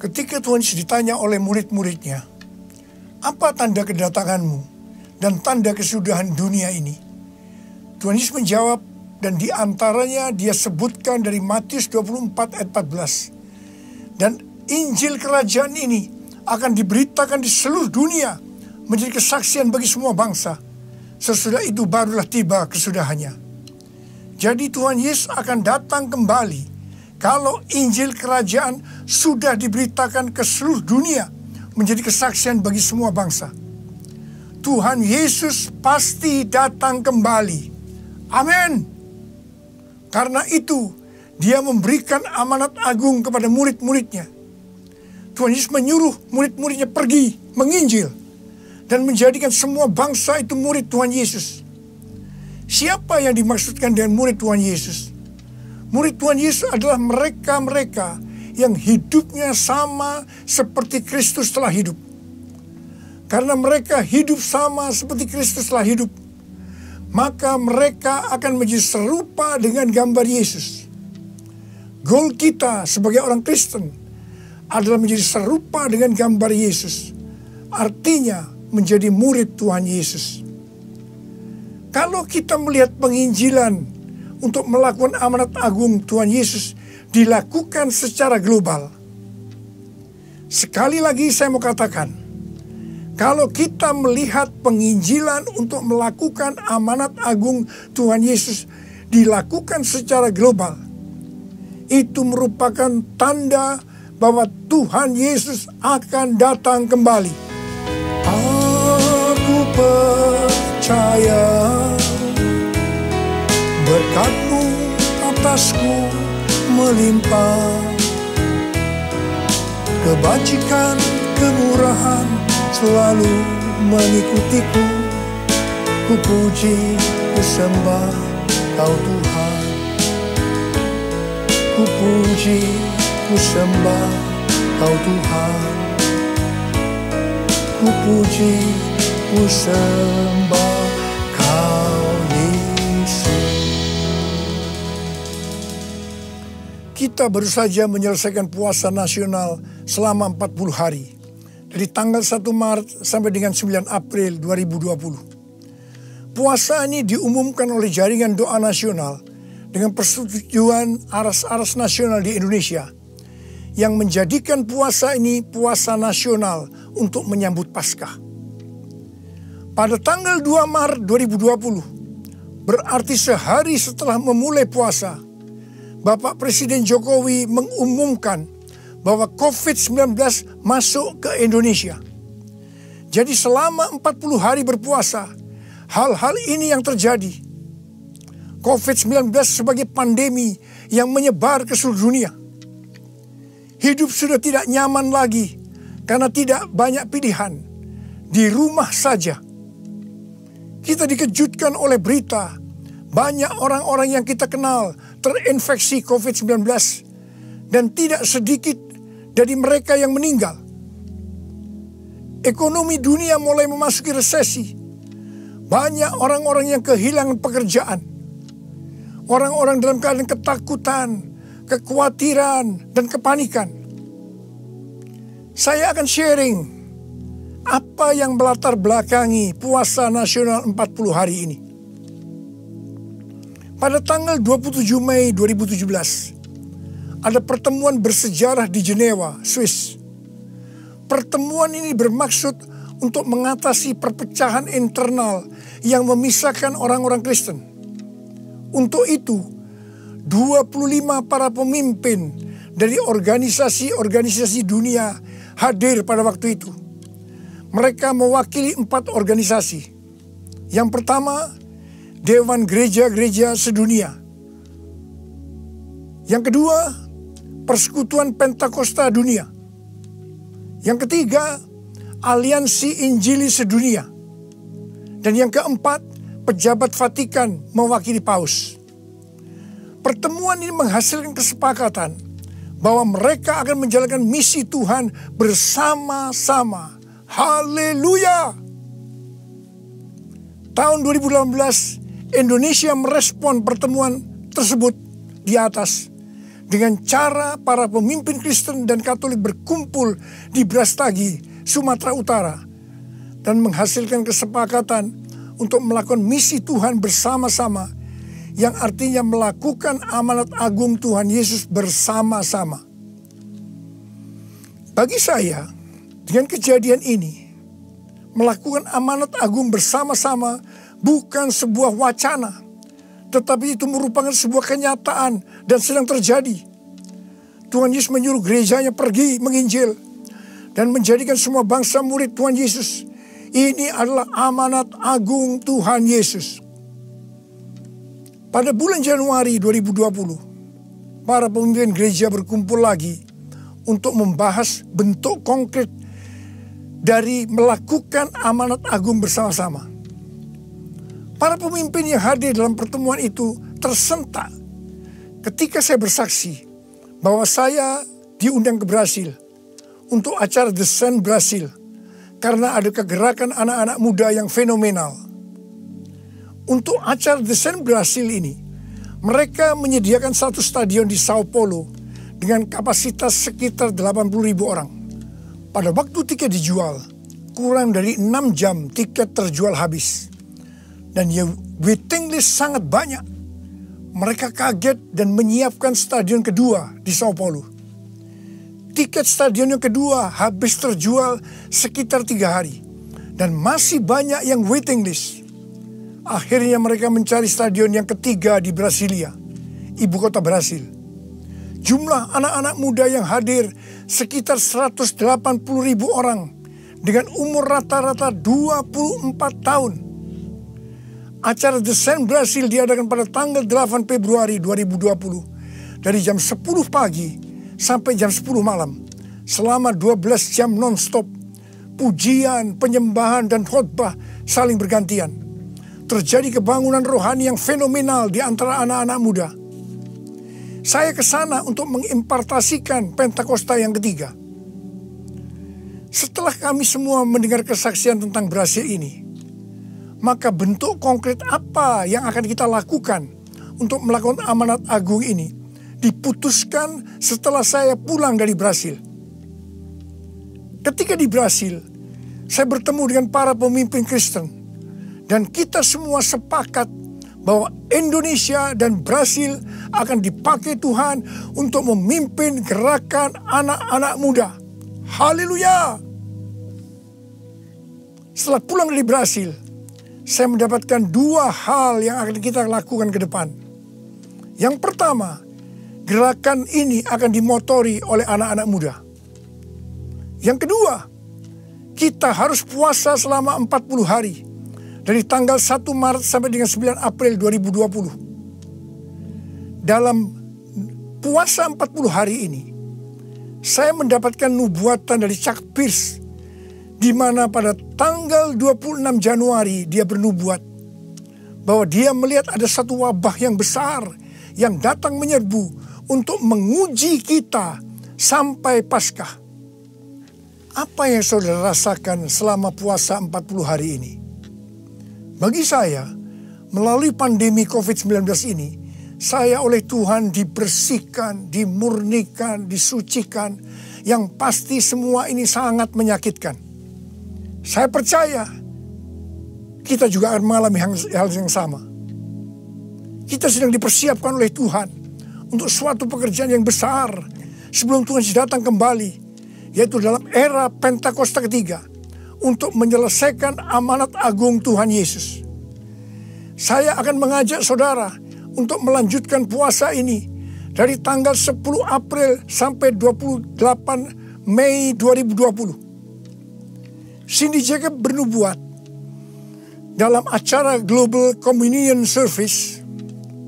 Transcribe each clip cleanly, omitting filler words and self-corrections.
Ketika Tuhan Yesus ditanya oleh murid-muridnya, apa tanda kedatanganmu dan tanda kesudahan dunia ini? Tuhan Yesus menjawab, dan di antaranya dia sebutkan dari Matius 24 ayat 14. Dan Injil kerajaan ini akan diberitakan di seluruh dunia menjadi kesaksian bagi semua bangsa. Sesudah itu barulah tiba kesudahannya. Jadi Tuhan Yesus akan datang kembali kalau Injil kerajaan sudah diberitakan ke seluruh dunia menjadi kesaksian bagi semua bangsa. Tuhan Yesus pasti datang kembali. Amin. Karena itu dia memberikan amanat agung kepada murid-muridnya. Tuhan Yesus menyuruh murid-muridnya pergi menginjil dan menjadikan semua bangsa itu murid Tuhan Yesus. Siapa yang dimaksudkan dengan murid Tuhan Yesus? Murid Tuhan Yesus adalah mereka-mereka yang hidupnya sama seperti Kristus telah hidup. Karena mereka hidup sama seperti Kristus telah hidup, maka mereka akan menjadi serupa dengan gambar Yesus. Goal kita sebagai orang Kristen adalah menjadi serupa dengan gambar Yesus. Artinya menjadi murid Tuhan Yesus. Kalau kita melihat penginjilan untuk melakukan amanat agung Tuhan Yesus dilakukan secara global. Sekali lagi saya mau katakan, kalau kita melihat penginjilan untuk melakukan amanat agung Tuhan Yesus dilakukan secara global, itu merupakan tanda bahwa Tuhan Yesus akan datang kembali. Aku percaya berkat-Mu atasku melimpah, kebajikan, kemurahan selalu mengikutiku. Ku puji, ku sembah Kau Tuhan. Ku puji, ku sembah Kau Tuhan. Ku puji, ku sembah Kau Yesus. Kita baru saja menyelesaikan puasa nasional selama 40 hari. Dari tanggal 1 Maret sampai dengan 9 April 2020. Puasa ini diumumkan oleh Jaringan Doa Nasional dengan persetujuan aras-aras nasional di Indonesia, yang menjadikan puasa ini puasa nasional untuk menyambut Paskah. Pada tanggal 2 Maret 2020, berarti sehari setelah memulai puasa, Bapak Presiden Jokowi mengumumkan bahwa COVID-19 masuk ke Indonesia. Jadi selama 40 hari berpuasa, hal-hal ini yang terjadi. COVID-19 sebagai pandemi yang menyebar ke seluruh dunia. Hidup sudah tidak nyaman lagi karena tidak banyak pilihan. Di rumah saja. Kita dikejutkan oleh berita banyak orang-orang yang kita kenal terinfeksi COVID-19 dan tidak sedikit dari mereka yang meninggal. Ekonomi dunia mulai memasuki resesi. Banyak orang-orang yang kehilangan pekerjaan. Orang-orang dalam keadaan ketakutan, kekhawatiran, dan kepanikan. Saya akan sharing apa yang melatar belakangi puasa nasional 40 hari ini. Pada tanggal 27 Mei 2017, ada pertemuan bersejarah di Jenewa, Swiss. Pertemuan ini bermaksud untuk mengatasi perpecahan internal yang memisahkan orang-orang Kristen. Untuk itu, 25 para pemimpin dari organisasi-organisasi dunia hadir pada waktu itu. Mereka mewakili 4 organisasi. Yang pertama, Dewan Gereja-Gereja Sedunia. Yang kedua, Persekutuan Pentakosta Dunia. Yang ketiga, Aliansi Injili Sedunia. Dan yang keempat, Pejabat Vatikan mewakili Paus. Pertemuan ini menghasilkan kesepakatan bahwa mereka akan menjalankan misi Tuhan bersama-sama. Haleluya! Tahun 2018, Indonesia merespon pertemuan tersebut di atas dengan cara para pemimpin Kristen dan Katolik berkumpul di Brastagi, Sumatera Utara, dan menghasilkan kesepakatan untuk melakukan misi Tuhan bersama-sama, yang artinya melakukan amanat agung Tuhan Yesus bersama-sama. Bagi saya, dengan kejadian ini, melakukan amanat agung bersama-sama bukan sebuah wacana, tetapi itu merupakan sebuah kenyataan dan sedang terjadi. Tuhan Yesus menyuruh gerejanya pergi menginjil dan menjadikan semua bangsa murid Tuhan Yesus. Ini adalah amanat agung Tuhan Yesus. Pada bulan Januari 2020, para pemimpin gereja berkumpul lagi untuk membahas bentuk konkret dari melakukan amanat agung bersama-sama. Para pemimpin yang hadir dalam pertemuan itu tersentak ketika saya bersaksi bahwa saya diundang ke Brasil untuk acara The Sun Brasil, karena ada kegerakan anak-anak muda yang fenomenal. Untuk acara The Sun Brasil ini, mereka menyediakan satu stadion di Sao Paulo dengan kapasitas sekitar 80.000 orang. Pada waktu tiket dijual, kurang dari 6 jam tiket terjual habis. Dan waiting list sangat banyak. Mereka kaget dan menyiapkan stadion kedua di Sao Paulo. Tiket stadion yang kedua habis terjual sekitar 3 hari. Dan masih banyak yang waiting list. Akhirnya mereka mencari stadion yang ketiga di Brasilia, ibu kota Brasil. Jumlah anak-anak muda yang hadir sekitar 180.000 orang dengan umur rata-rata 24 tahun. Acara The Sun Brasil diadakan pada tanggal 8 Februari 2020 dari jam 10 pagi sampai jam 10 malam, selama 12 jam non-stop. Pujian, penyembahan, dan khotbah saling bergantian. Terjadi kebangunan rohani yang fenomenal di antara anak-anak muda. Saya ke sana untuk mengimpartasikan Pentakosta yang ketiga. Setelah kami semua mendengar kesaksian tentang Brasil ini, maka bentuk konkret apa yang akan kita lakukan untuk melakukan amanat agung ini diputuskan setelah saya pulang dari Brasil. Ketika di Brasil, saya bertemu dengan para pemimpin Kristen, dan kita semua sepakat bahwa Indonesia dan Brasil akan dipakai Tuhan untuk memimpin gerakan anak-anak muda. Haleluya! Setelah pulang dari Brasil, saya mendapatkan 2 hal yang akan kita lakukan ke depan. Yang pertama, gerakan ini akan dimotori oleh anak-anak muda. Yang kedua, kita harus puasa selama 40 hari. Dari tanggal 1 Maret sampai dengan 9 April 2020. Dalam puasa 40 hari ini, saya mendapatkan nubuatan dari Chuck Pierce, di mana pada tanggal 26 Januari dia bernubuat bahwa dia melihat ada satu wabah yang besar yang datang menyerbu untuk menguji kita sampai Paskah. Apa yang saudara rasakan selama puasa 40 hari ini? Bagi saya, melalui pandemi COVID-19 ini, saya oleh Tuhan dibersihkan, dimurnikan, disucikan. Yang pasti semua ini sangat menyakitkan. Saya percaya kita juga akan mengalami hal yang sama. Kita sedang dipersiapkan oleh Tuhan untuk suatu pekerjaan yang besar sebelum Tuhan datang kembali, yaitu dalam era Pentakosta ketiga, untuk menyelesaikan amanat agung Tuhan Yesus. Saya akan mengajak saudara untuk melanjutkan puasa ini dari tanggal 10 April sampai 28 Mei 2020. Cindy Jacob bernubuat dalam acara Global Communion Service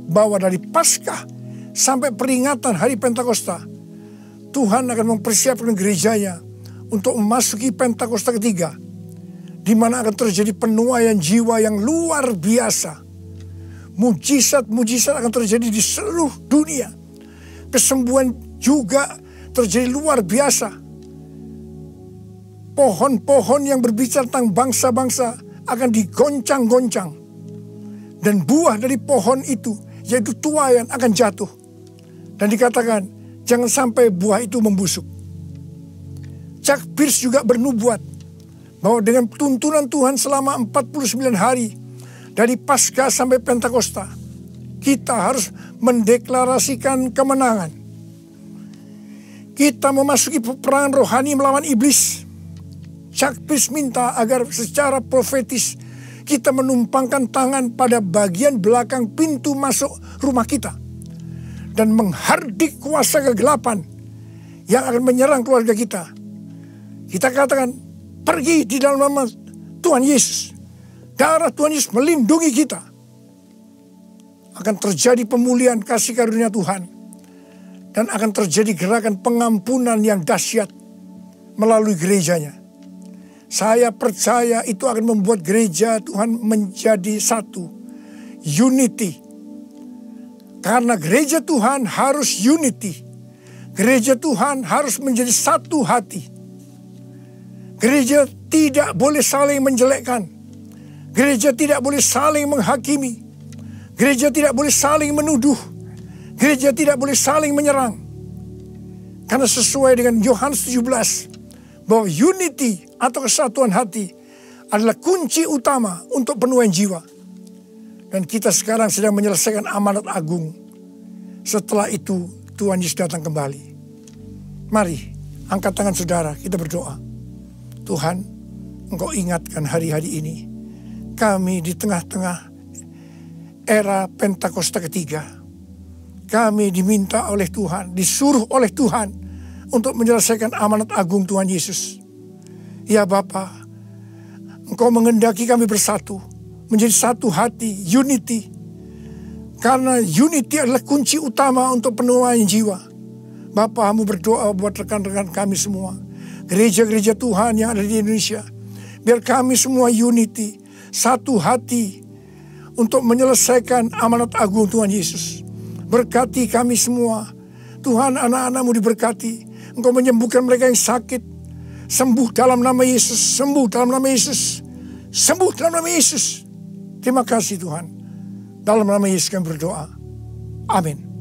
bahwa dari Paskah sampai peringatan hari Pentakosta, Tuhan akan mempersiapkan gerejanya untuk memasuki Pentakosta ketiga, di mana akan terjadi penuaian jiwa yang luar biasa. Mujizat-mujizat akan terjadi di seluruh dunia. Kesembuhan juga terjadi luar biasa. Pohon-pohon yang berbicara tentang bangsa-bangsa akan digoncang-goncang. Dan buah dari pohon itu, yaitu tuaian, akan jatuh. Dan dikatakan, Jangan sampai buah itu membusuk. Chuck Pierce juga bernubuat bahwa dengan tuntunan Tuhan selama 49 hari dari Paskah sampai Pentakosta, kita harus mendeklarasikan kemenangan. Kita memasuki peperangan rohani melawan iblis. Chuck Pierce minta agar secara profetis kita menumpangkan tangan pada bagian belakang pintu masuk rumah kita dan menghardik kuasa kegelapan yang akan menyerang keluarga kita. Kita katakan, pergi di dalam nama Tuhan Yesus. Darah Tuhan Yesus melindungi kita. Akan terjadi pemulihan kasih karunia Tuhan. Dan akan terjadi gerakan pengampunan yang dahsyat melalui gerejanya. Saya percaya itu akan membuat gereja Tuhan menjadi satu. Unity. Karena gereja Tuhan harus unity. Gereja Tuhan harus menjadi satu hati. Gereja tidak boleh saling menjelekkan. Gereja tidak boleh saling menghakimi. Gereja tidak boleh saling menuduh. Gereja tidak boleh saling menyerang. Karena sesuai dengan Yohanes 17, bahwa unity atau kesatuan hati adalah kunci utama untuk penuaian jiwa. Dan kita sekarang sedang menyelesaikan amanat agung. Setelah itu Tuhan Yesus datang kembali. Mari angkat tangan saudara, kita berdoa. Tuhan, Engkau ingatkan hari-hari ini. Kami di tengah-tengah era Pentakosta ketiga. Kami diminta oleh Tuhan, disuruh oleh Tuhan untuk menyelesaikan amanat agung Tuhan Yesus. Ya Bapa, Engkau menghendaki kami bersatu, menjadi satu hati, unity. Karena unity adalah kunci utama untuk penuaian jiwa. Bapa, Hamba berdoa buat rekan-rekan kami semua. Gereja-gereja Tuhan yang ada di Indonesia. Biar kami semua unity, satu hati untuk menyelesaikan amanat agung Tuhan Yesus. Berkati kami semua. Tuhan, anak-anak-Mu diberkati. Engkau menyembuhkan mereka yang sakit. Sembuh dalam nama Yesus. Sembuh dalam nama Yesus. Sembuh dalam nama Yesus. Terima kasih Tuhan. Dalam nama Yesus kami berdoa. Amin.